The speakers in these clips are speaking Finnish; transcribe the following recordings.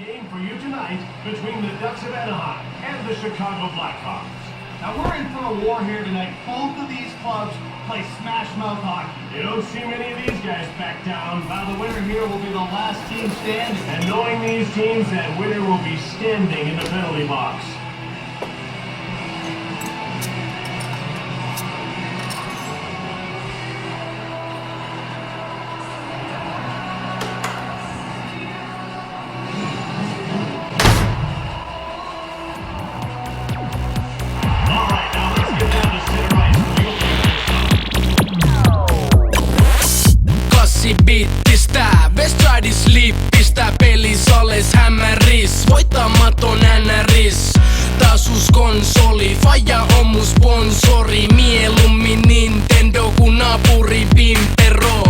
game for you tonight between the Ducks of Anaheim and the Chicago Blackhawks. Now we're in for a war here tonight. Both of these clubs play smash mouth hockey. You don't see many of these guys back down. Now the winner here will be the last team standing. And knowing these teams, that winner will be standing in the penalty box. Bittistää, Westride Sleep pistää pelis alles hämäris. Voittamaton NRS, taas uus konsoli. Faija on mun sponsori, mieluummin Nintendo kun naapuri Pimpero.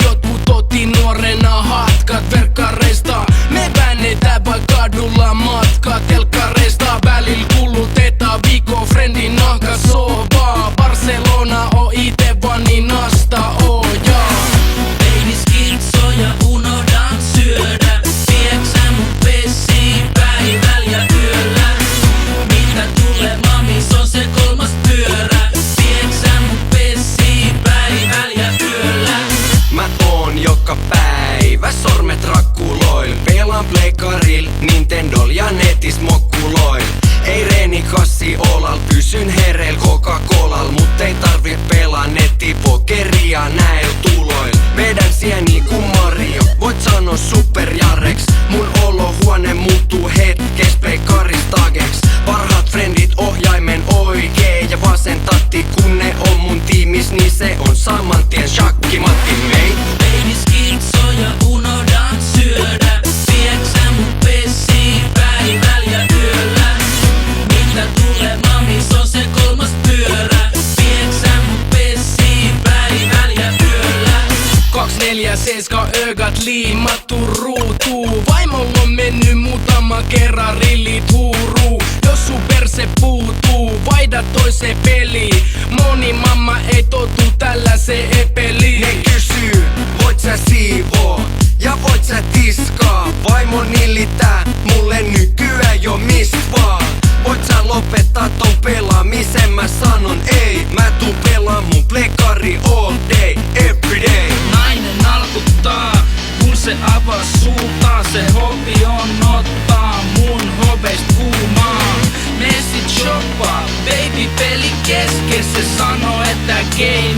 Jotkut otti nuorena hatkat verkkareista. Me väännetään vaan kadulla matkaa telkkareista. Välillä kulutetaan viikko friendin nahka sovaa. Barcelona on ite vaan niin nasta ojaa. Ja unohdan syödä. Vieksä mut vessiin päivällä ja yöllä. Mitä tulee mamis on se kolmas pyörä. Vieksä mut vessiin päivällä ja yöllä. Mä oon joka päivä sormet rakkuloil. Pelaan pleikkaril, Nintendol ja netis mokkuloil. Ei reenikassi olal, pysyn hereil Coca-Colal. Mut ei tarvi pelaa nettipokeria näil tuloil. Vedän sieni ku Mario, voit sanoa superjareks. Mun olohuone muuttuu hetkes pleikkaristageks. Parhaat frendit ohjaimen oikee ja vasen tatti. Kun ne on mun tiimis, niin se on saman tien shakkimatti mei. Penis kitso ja unohdan syödä. Vieksä mut vessiin päivällä ja yöllä. Mitä tulee mamis on se kolmas pyörä. Vieksä mut vessiin päivällä ja yöllä. 247 ögat liimattu ruutuu. Vaimolla on mennyt muutama kerran rillit huuruu. Jos sun perse puutuu, vaihda toiseen peliin. Moni mamma ei totu tällaiseen epeliin. Ne kysyy, voit sä siivoo ja voit sä tiskaa. Vaimo nillittää mulle nykyään jo mist vaan. Voit sä lopettaa ton pelaamisen, mä sanon ei. Mä tuun pelaa mun plekkari all day, every day. Nainen alkuttaa, kun se avaa suutaan. Se hobi on ottaa mun hoveist kuumaa. Messi shoppaa, baby peli kesken. Se sanoo, että game